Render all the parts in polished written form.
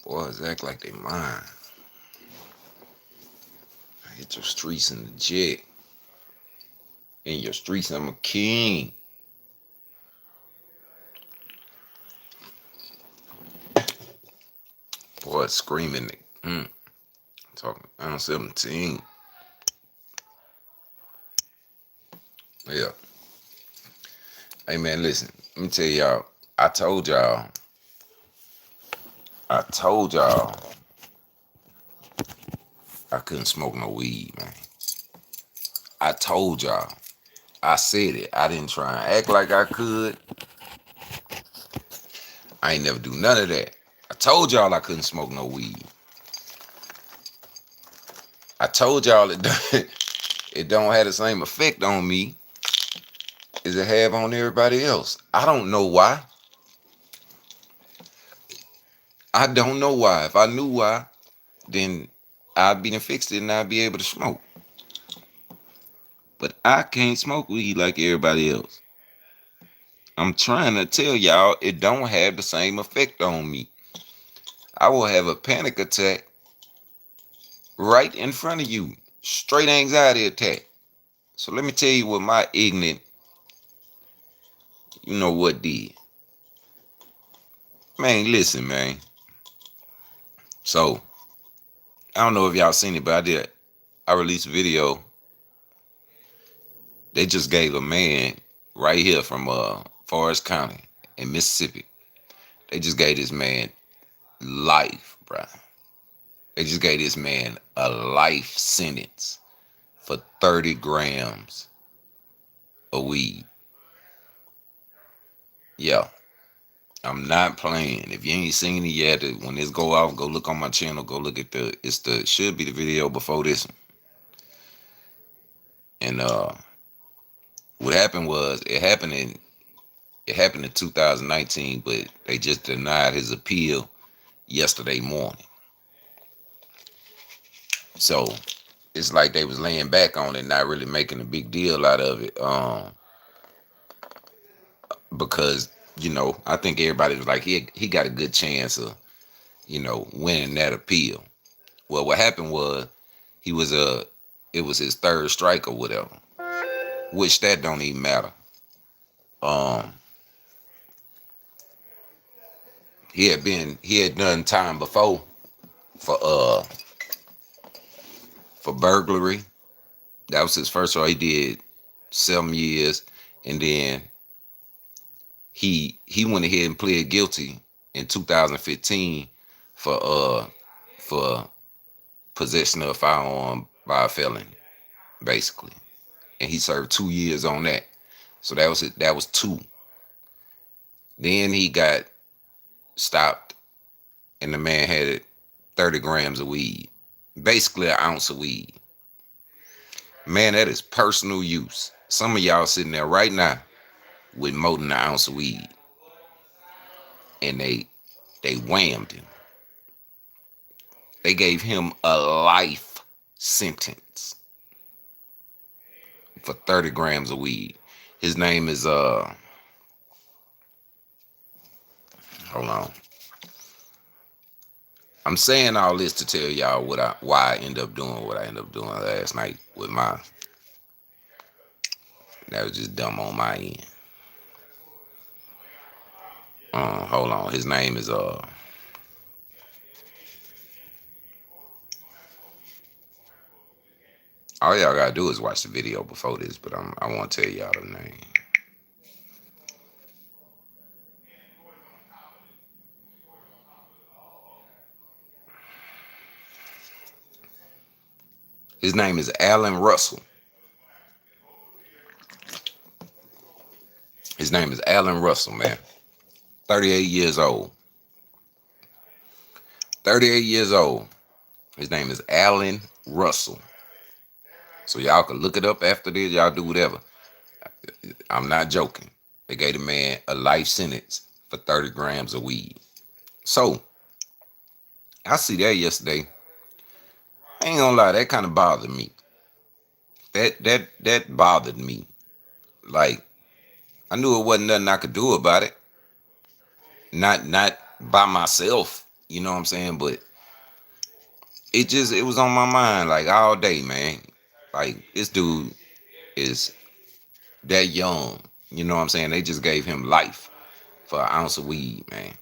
Boys act like they mine. I hit your streets in the jet. In your streets, I'm a king. Boys screaming. Talking around 17. Yeah. Hey man, listen. Let me tell y'all. I told y'all. I told y'all I couldn't smoke no weed, man. I told y'all. I said it. I didn't try and act like I could. I ain't never do none of that. I told y'all I couldn't smoke no weed. I told y'all it don't have the same effect on me as it have on everybody else. I don't know why. I don't know why. If I knew why, then I'd be done fixed it and I'd be able to smoke. But I can't smoke weed like everybody else. I'm trying to tell y'all it don't have the same effect on me. I will have a panic attack right in front of you. Straight anxiety attack. So let me tell you what my ignorant, you know what did. Man, listen, man. So, I don't know if y'all seen it, but I released a video. They just gave a man right here from Forest County in Mississippi. They just gave this man life, bruh. They just gave this man a life sentence for 30 grams of weed. Yeah, I'm not playing. If you ain't seen it yet, when this go off, go look on my channel. Go look at should be the video before this one. And what happened was it happened in 2019, but they just denied his appeal yesterday morning. So it's like they was laying back on it, not really making a big deal out of it. Because I think everybody was like he got a good chance of winning that appeal. Well, what happened was he was it was his third strike or whatever, which that don't even matter. Um, he had done time before for burglary. That was his first one. He did 7 years, and then he went ahead and pled guilty in 2015 for possession of a firearm by a felon, basically, and he served 2 years on that. So that was it. That was two. Then he got stopped, and the man had 30 grams of weed, basically an ounce of weed. Man, that is personal use. Some of y'all sitting there right now with more than an ounce of weed, and they whammed him. They gave him a life sentence for 30 grams of weed. His name is hold on. I'm saying all this to tell y'all why I end up doing what I ended up doing last night with my. That was just dumb on my end. Hold on. His name is all y'all gotta do is watch the video before this, but I want to tell y'all the name. His name is Alan Russell. His name is Alan Russell, man. 38 years old. 38 years old. His name is Alan Russell. So y'all can look it up after this. Y'all do whatever. I'm not joking. They gave the man a life sentence for 30 grams of weed. So I see that yesterday. I ain't gonna lie, that kind of bothered me. That bothered me. Like, I knew it wasn't nothing I could do about it. Not by myself. You know what I'm saying? But it was on my mind like all day, man. Like this dude is that young. You know what I'm saying? They just gave him life for an ounce of weed, man.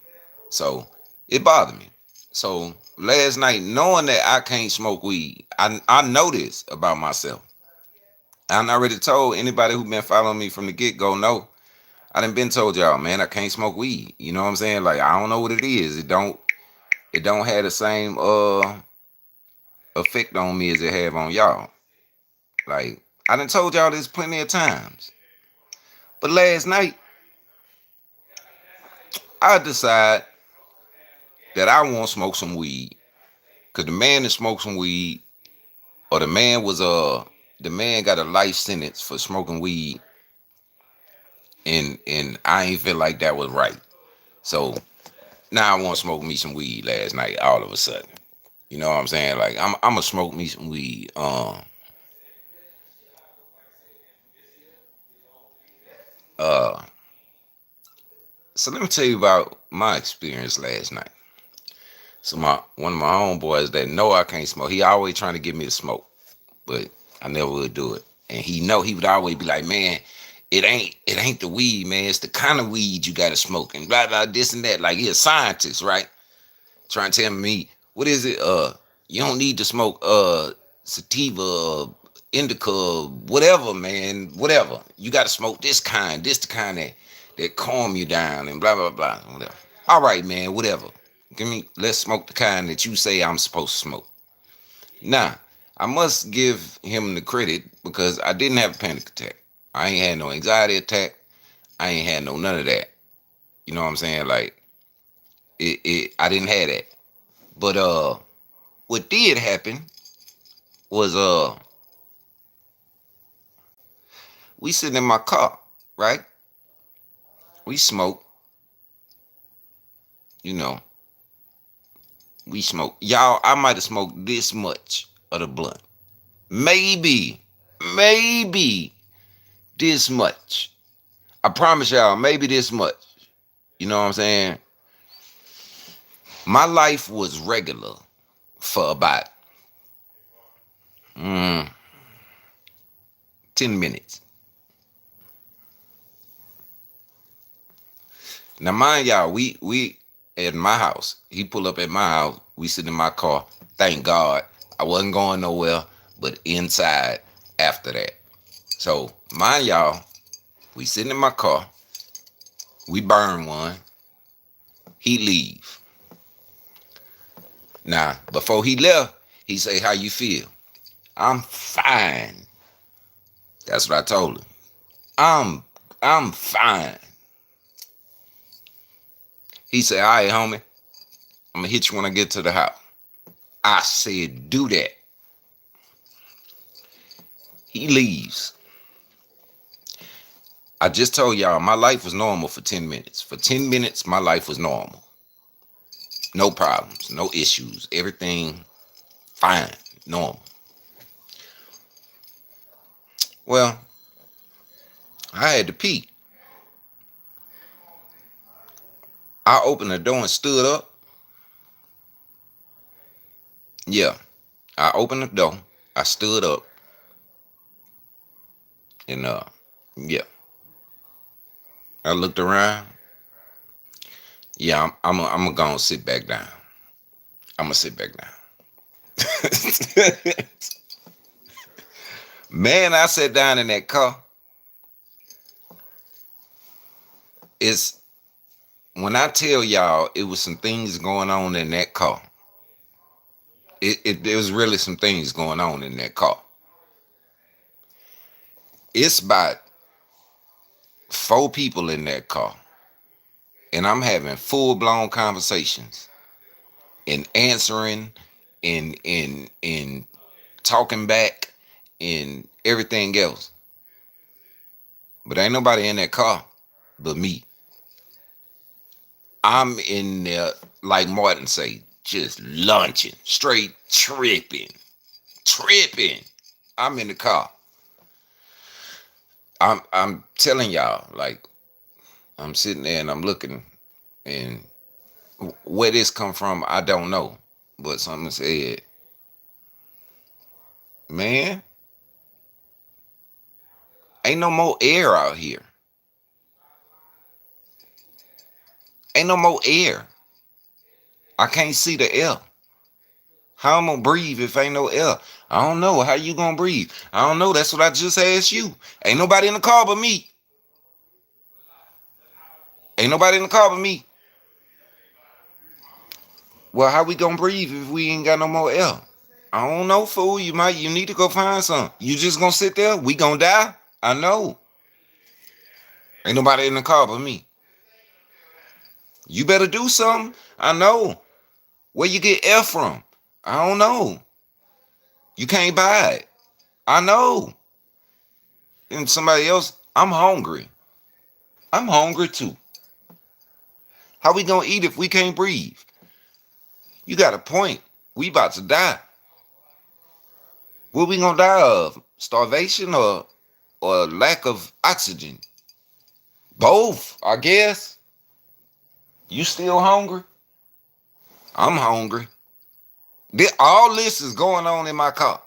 So it bothered me. So last night, knowing that I can't smoke weed, I know this about myself. I already told anybody who been following me from the get go. No, I done been told y'all, man, I can't smoke weed. You know what I'm saying? Like I don't know what it is. It don't have the same effect on me as it have on y'all. Like I done told y'all this plenty of times. But last night I decide that I want to smoke some weed. Cause the man that smoked some weed, or the man got a life sentence for smoking weed, and I ain't feel like that was right. So now I want to smoke me some weed last night all of a sudden. You know what I'm saying? Like I'm gonna smoke me some weed. Uh so let me tell you about my experience last night. So my one of my homeboys that know I can't smoke, he always trying to get me to smoke, but I never would do it. And he would always be like, man, it ain't the weed, man. It's the kind of weed you gotta smoke and blah blah this and that. Like he a scientist, right? Trying to tell me what is it? You don't need to smoke sativa, indica, whatever, man, whatever. You got to smoke this kind. This the kind that calm you down and blah blah blah, whatever. All right, man, whatever. Let's smoke the kind that you say I'm supposed to smoke. Now, I must give him the credit because I didn't have a panic attack. I ain't had no anxiety attack. I ain't had no none of that. You know what I'm saying? Like I didn't have that. But what did happen was we sitting in my car, right? We smoke, you know, we smoke. Y'all, I might have smoked this much of the blunt. Maybe this much. I promise y'all, maybe this much. You know what I'm saying? My life was regular for about mm, 10 minutes. Now, mind y'all, we at my house. He pull up at my house. We sit in my car. Thank God I wasn't going nowhere, but inside after that. So, mind y'all, we sitting in my car. We burn one. He leave. Now, before he left, he say, "How you feel?" I'm fine. That's what I told him. I'm fine. He said, "All right, homie. I'm gonna hit you when I get to the house." I said, "Do that." He leaves. I just told y'all my life was normal for 10 minutes. For 10 minutes, my life was normal. No problems, no issues. Everything fine, normal. Well, I had to pee. I opened the door and stood up. Yeah, I opened the door. I stood up and yeah, I looked around. Yeah, I'm gonna go and sit back down. I'm gonna sit back down. Man, I sat down in that car. It's when I tell y'all it was some things going on in that car. There was really some things going on in that car. It's about four people in that car, and I'm having full blown conversations and answering and talking back and everything else. But ain't nobody in that car but me. I'm in there, like Martin say, just lunching, straight tripping. I'm in the car. I'm telling y'all, like I'm sitting there and I'm looking, and Where this come from, I don't know. But someone said, man, ain't no more air out here. Ain't no more air. I can't see the air. How I'm gonna breathe if ain't no air? I don't know. How you gonna breathe? I don't know. That's what I just asked you. Ain't nobody in the car but me. Ain't nobody in the car but me. Well, how we gonna breathe if we ain't got no more air? I don't know, fool. You need to go find some. You just gonna sit there? We gonna die? I know. Ain't nobody in the car but me. You better do something. I know. Where you get air from? I don't know. You can't buy it. I know. And somebody else, I'm hungry. I'm hungry too. How we gonna eat if we can't breathe? You got a point. We about to die. What we gonna die of? Starvation or lack of oxygen? Both, I guess. You still hungry? I'm hungry. All this is going on in my car.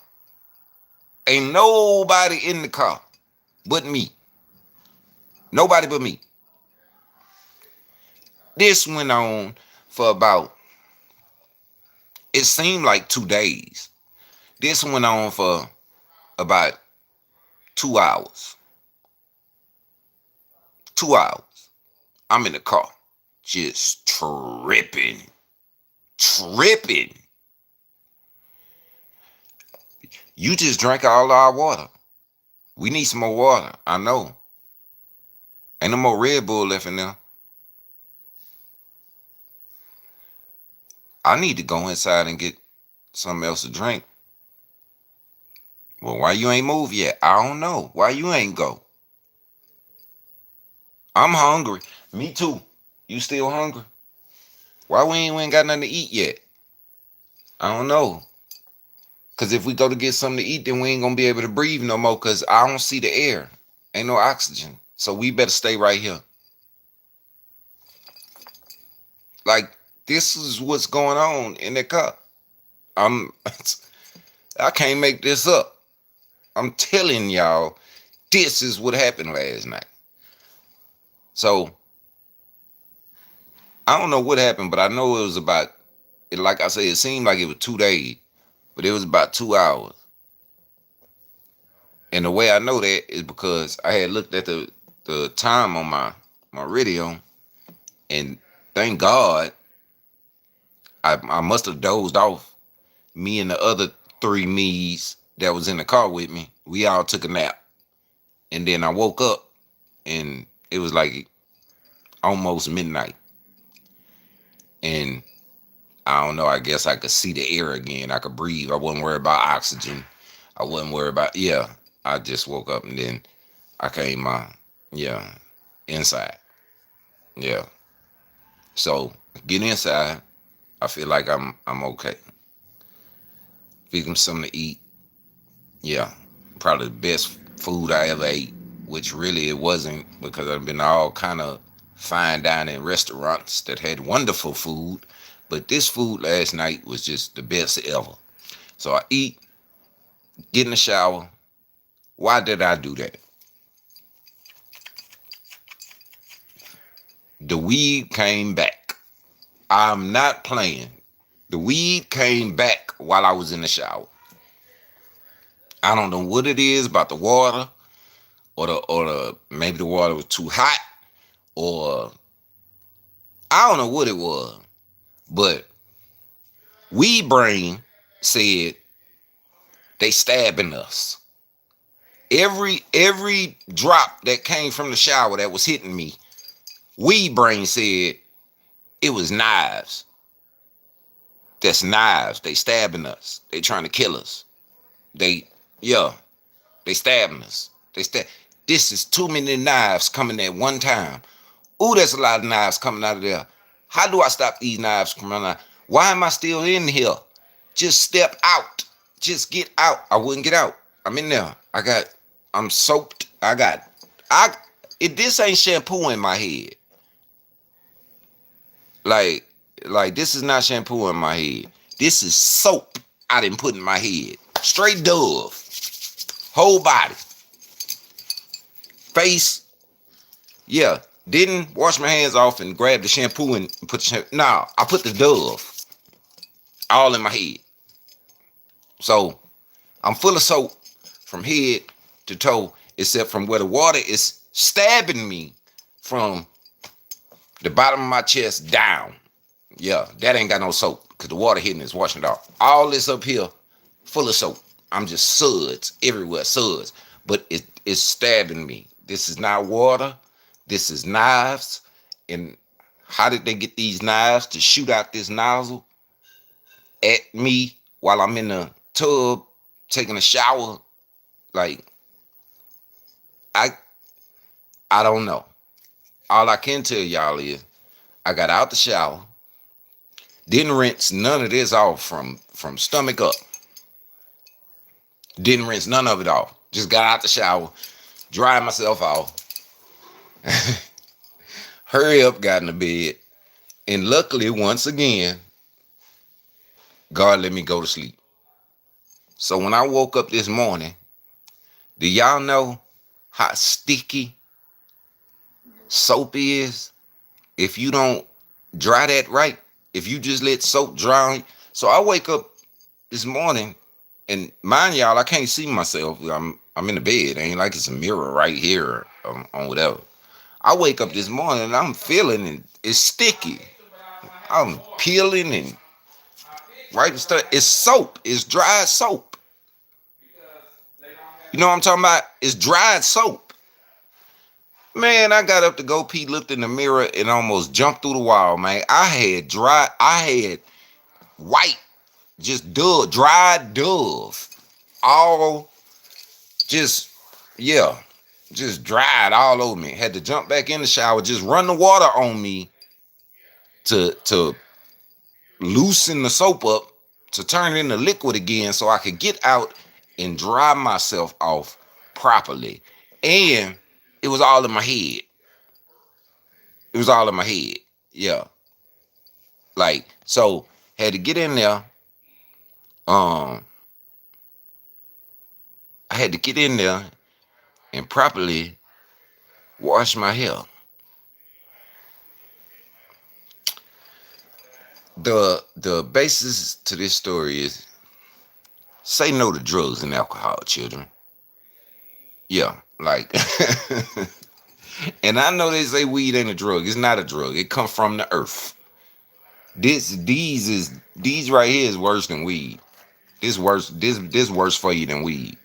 Ain't nobody in the car but me. Nobody but me. This went on for it seemed like 2 days. This went on for about 2 hours. 2 hours. I'm in the car, just tripping. Tripping. You just drank all our water. We need some more water. I know. Ain't no more Red Bull left in there. I need to go inside and get something else to drink. Well, why you ain't move yet? I don't know. Why you ain't go? I'm hungry. Me too. You still hungry? Why we ain't got nothing to eat yet? I don't know. Cause if we go to get something to eat, then we ain't gonna be able to breathe no more. Cause I don't see the air. Ain't no oxygen. So we better stay right here. Like this is what's going on in the car. I'm I can't make this up. I'm telling y'all, this is what happened last night. So I don't know what happened, but I know it was about like I said, it seemed like it was 2 days, but it was about 2 hours. And the way I know that is because I had looked at the time on my radio, and thank God I must have dozed off. Me and the other three me's that was in the car with me, we all took a nap. And then I woke up and it was like almost midnight. And I don't know, I guess I could see the air again. I could breathe. I wasn't worried about oxygen. I wasn't worried about, yeah. I just woke up and then I came yeah, inside. Yeah. So get inside. I feel like I'm okay. Feed them something to eat. Yeah. Probably the best food I ever ate, which really it wasn't because I've been all kind of fine dining restaurants that had wonderful food. But this food last night was just the best ever. So I eat, get in the shower. Why did I do that? The weed came back. I'm not playing. The weed came back while I was in the shower. I don't know what it is about the water, or the maybe the water was too hot, or I don't know what it was. But Weed Brain said they stabbing us. Every drop that came from the shower that was hitting me, Weed Brain said it was knives. That's knives. They stabbing us. They trying to kill us. They yeah, they stabbing us. This is too many knives coming at one time. Ooh, there's a lot of knives coming out of there. How do I stop these knives from coming out? Why am I still in here? Just step out. Just get out. I wouldn't get out. I'm in there. I'm soaked. This ain't shampoo in my head. Like, Like, this is not shampoo in my head. This is soap I didn't put in my head. Straight Dove. Whole body. Face. Yeah. Didn't wash my hands off and grab the shampoo and put the shampoo. No, I put the Dove all in my head. So I'm full of soap from head to toe, except from where the water is stabbing me from the bottom of my chest down. Yeah, that ain't got no soap because the water hitting is washing it off. All this up here, full of soap. I'm just suds everywhere, suds. But it's stabbing me. This is not water. This is knives. And how did they get these knives to shoot out this nozzle at me while I'm in the tub taking a shower? Like, I I don't know. All I can tell y'all is I got out the shower, didn't rinse none of this off from stomach up. Didn't rinse none of it off. Just got out the shower, dried myself off, hurry up, got in the bed, and luckily, once again, God let me go to sleep. So when I woke up this morning, do y'all know how sticky soap is if you don't dry that right? If you just let soap dry. So I wake up this morning, and mind y'all, I can't see myself. I'm in the bed. It ain't like it's a mirror right here on whatever. I wake up this morning and I'm feeling it. It's sticky. I'm peeling and right stuff. It's soap. It's dried soap. You know what I'm talking about? It's dried soap. Man, I got up to go pee, looked in the mirror, and almost jumped through the wall, man. I had white, just Dove, dried Dove. All just, yeah, just dried all over me. Had to jump back in the shower, just run the water on me to loosen the soap up, to turn it into liquid again so I could get out and dry myself off properly. And it was all in my head. It was all in my head. Yeah. Like, so had to get in there. Um, I had to get in there and properly wash my hair. The basis to this story is say no to drugs and alcohol, children. Yeah, like and I know they say weed ain't a drug. It's not a drug. It come from the earth. These right here is worse than weed. This worse for you than weed.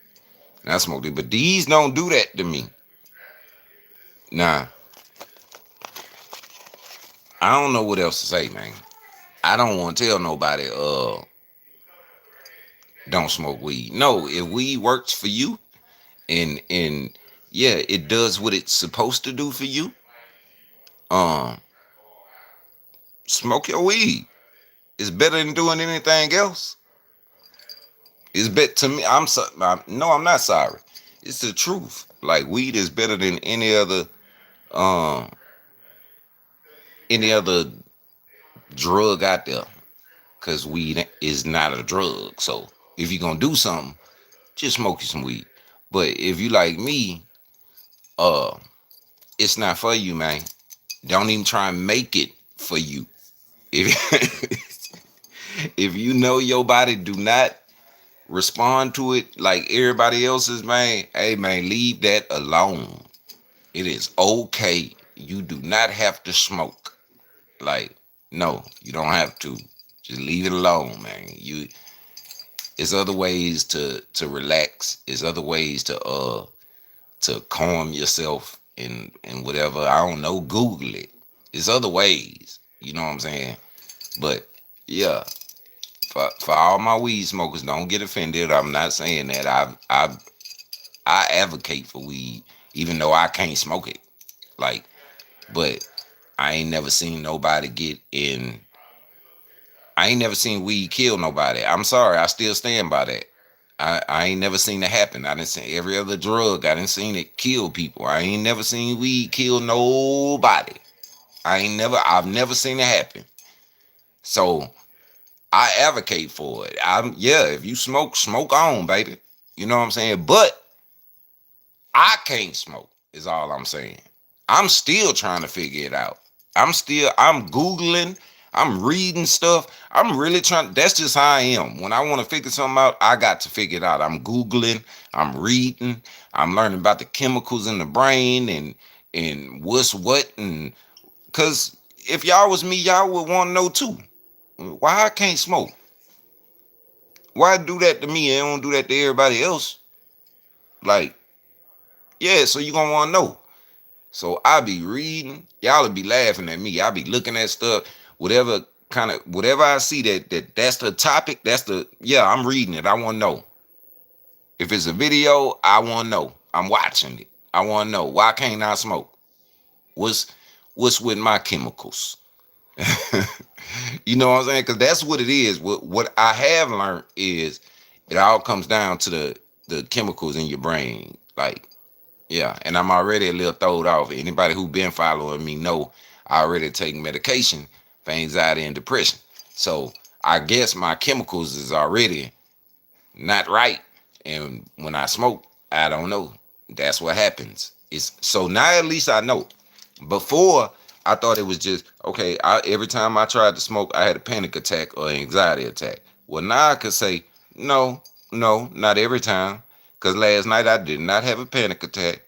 And I smoked it, but these don't do that to me. Nah, I don't know what else to say, man. I don't want to tell nobody don't smoke weed. No, if weed works for you and yeah, it does what it's supposed to do for you, um smoke your weed. It's better than doing anything else. It's better to me. No, I'm not sorry. It's the truth. Like, weed is better than um any other drug out there, cause weed is not a drug. So if you're gonna do something, just smoke you some weed. But if you like me, uh, it's not for you, man. Don't even try and make it for you. If if you know your body do not respond to it like everybody else's, man, hey man, leave that alone. It is okay. You do not have to smoke. Like, no, you don't have to. Just leave it alone, man. It's other ways to relax. It's other ways to calm yourself and whatever. I don't know. Google it. It's other ways. You know what I'm saying? But yeah, for all my weed smokers, don't get offended. I'm not saying that. I advocate for weed, even though I can't smoke it. Like, but I ain't never seen nobody get in. I ain't never seen weed kill nobody. I'm sorry. I still stand by that. I ain't never seen it happen. I didn't see every other drug. I didn't seen it kill people. I ain't never seen weed kill nobody. I've never seen it happen. So I advocate for it. Yeah, if you smoke, smoke on, baby. You know what I'm saying? But I can't smoke, is all I'm saying. I'm still trying to figure it out. I'm Googling, I'm reading stuff. I'm really trying. That's just how I am. When I want to figure something out, I got to figure it out. I'm Googling, I'm reading, I'm learning about the chemicals in the brain and what's what. And because if y'all was me, y'all would want to know too. Why I can't smoke? Why do that to me and don't do that to everybody else? Like, yeah, so you gonna wanna know. So I be reading, y'all will be laughing at me. I be looking at stuff, whatever I see that's the topic, I'm reading it. I wanna know. If it's a video, I wanna know. I'm watching it. I wanna know. Why can't I smoke? What's what's with my chemicals? You know what I'm saying? Because that's what it is. What I have learned is it all comes down to the chemicals in your brain. Like, yeah, and I'm already a little throwed off. Anybody who been following me know I already take medication for anxiety and depression. So I guess my chemicals is already not right. And when I smoke, I don't know. That's what happens. It's so now at least I know. Before I thought it was just okay. Every time I tried to smoke, I had a panic attack or anxiety attack. Well, now I could say no, no, not every time. Cause last night I did not have a panic attack.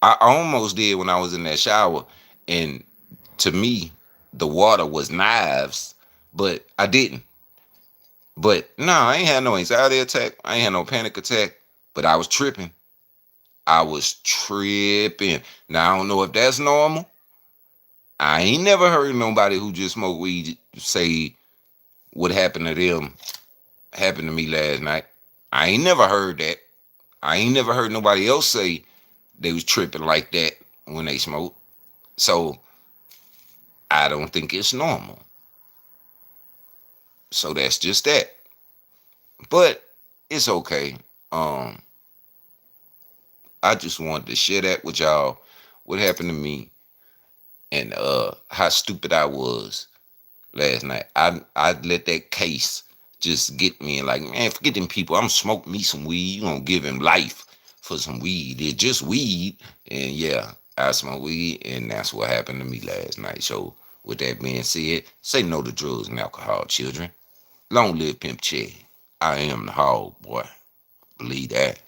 I almost did when I was in that shower, and to me, the water was knives, but I didn't. But no, I ain't had no anxiety attack. I ain't had no panic attack. But I was tripping. I was tripping. Now I don't know if that's normal. I ain't never heard nobody who just smoked weed say what happened to them happened to me last night. I ain't never heard that. I ain't never heard nobody else say they was tripping like that when they smoked. So I don't think it's normal. So that's just that. But it's okay. Um, I just wanted to share that with y'all. What happened to me and how stupid I was last night. I let that case just get me and like, man, forget them people. I'm smoke me some weed. You gonna give him life for some weed. It's just weed. And yeah, I smoke weed, and that's what happened to me last night. So with that being said, say no to drugs and alcohol, children. Long live Pimp C. I am the hog, boy. Believe that.